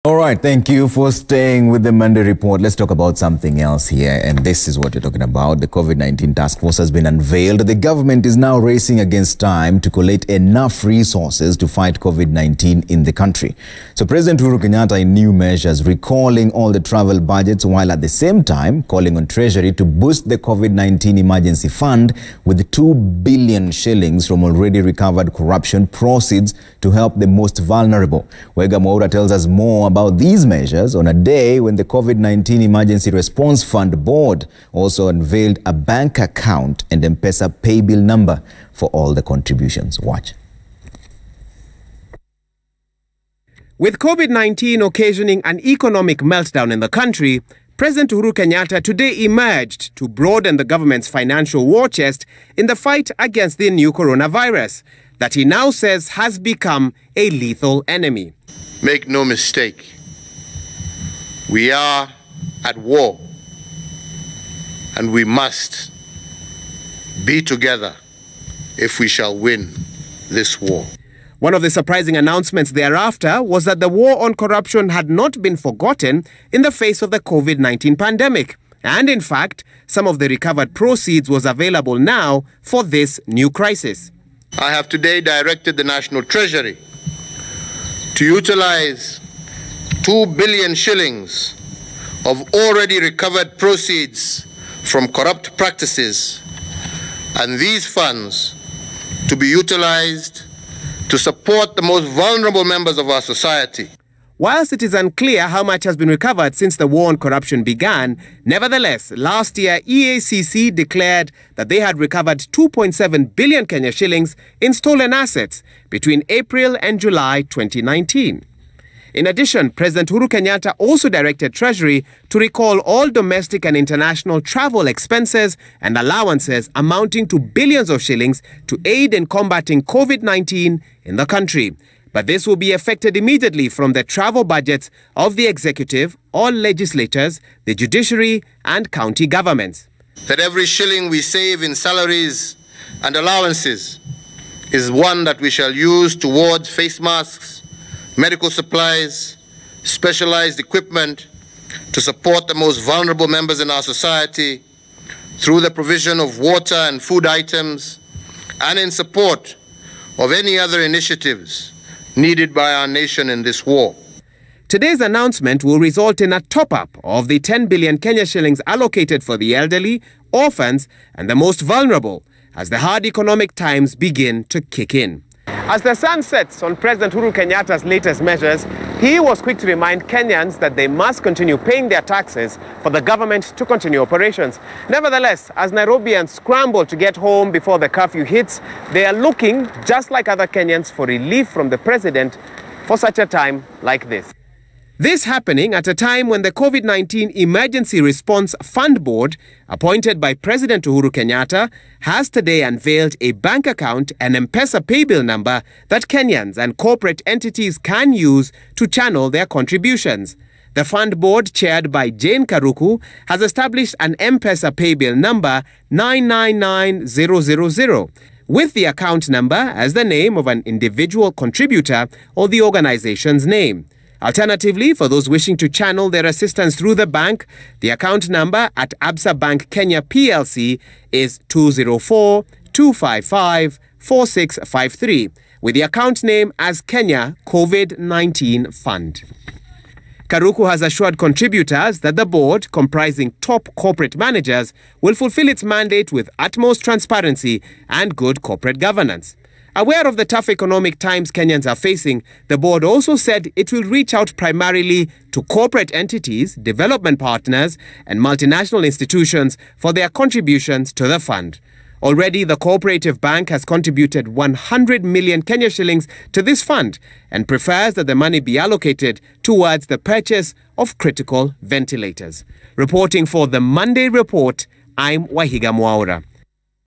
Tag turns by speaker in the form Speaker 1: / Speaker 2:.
Speaker 1: All right, thank you for staying with the Monday Report. Let's talk about something else here, and this is what we're talking about. The COVID-19 task force has been unveiled. The government is now racing against time to collate enough resources to fight COVID-19 in the country. So President Uhuru Kenyatta in new measures recalling all the travel budgets, while at the same time calling on treasury to boost the COVID-19 emergency fund with 2 billion shillings from already recovered corruption proceeds to help the most vulnerable. Waihiga Mwaura tells us more about these measures on a day when the COVID-19 Emergency Response Fund Board also unveiled a bank account and mpesa paybill number for all the contributions. Watch.
Speaker 2: With COVID-19 occasioning an economic meltdown in the country, President Uhuru Kenyatta today emerged to broaden the government's financial war chest in the fight against the new coronavirus that he now says has become a lethal enemy.
Speaker 3: Make no mistake, we are at war, and we must be together if we shall win this war.
Speaker 2: One of the surprising announcements thereafter was that the war on corruption had not been forgotten in the face of the COVID-19 pandemic. And in fact, some of the recovered proceeds was available now for this new crisis.
Speaker 3: I have today directed the National Treasury to utilize 2 billion shillings of already recovered proceeds from corrupt practices, and these funds to be utilized to support the most vulnerable members of our society.
Speaker 2: Whilst it is unclear how much has been recovered since the war on corruption began, nevertheless, last year EACC declared that they had recovered 2.7 billion Kenya shillings in stolen assets between April and July 2019. In addition, President Uhuru Kenyatta also directed Treasury to recall all domestic and international travel expenses and allowances amounting to billions of shillings to aid in combating COVID-19 in the country. But this will be effected immediately from the travel budgets of the executive, all legislators, the judiciary and county governments.
Speaker 3: That every shilling we save in salaries and allowances is one that we shall use towards face masks, medical supplies, specialized equipment to support the most vulnerable members in our society through the provision of water and food items, and in support of any other initiatives needed by our nation in this war.
Speaker 2: Today's announcement will result in a top-up of the 10 billion Kenya shillings allocated for the elderly, orphans and the most vulnerable as the hard economic times begin to kick in. As the sun sets on President Uhuru Kenyatta's latest measures, he was quick to remind Kenyans that they must continue paying their taxes for the government to continue operations. Nevertheless, as Nairobians scramble to get home before the curfew hits, they are looking, just like other Kenyans, for relief from the president for such a time like this. This happening at a time when the COVID-19 Emergency Response Fund Board, appointed by President Uhuru Kenyatta, has today unveiled a bank account and mpesa paybill number that Kenyans and corporate entities can use to channel their contributions. The Fund Board, chaired by Jane Karuku, has established an mpesa paybill number 999000, with the account number as the name of an individual contributor or the organization's name. Alternatively, for those wishing to channel their assistance through the bank, the account number at Absa Bank Kenya PLC is 204-255-4653, with the account name as Kenya COVID-19 Fund. Karuku has assured contributors that the board, comprising top corporate managers, will fulfill its mandate with utmost transparency and good corporate governance. Aware of the tough economic times Kenyans are facing, the board also said it will reach out primarily to corporate entities, development partners and multinational institutions for their contributions to the fund. Already, the Cooperative Bank has contributed 100 million Kenya shillings to this fund and prefers that the money be allocated towards the purchase of critical ventilators. Reporting for the Monday Report, I'm Waihiga Mwaura.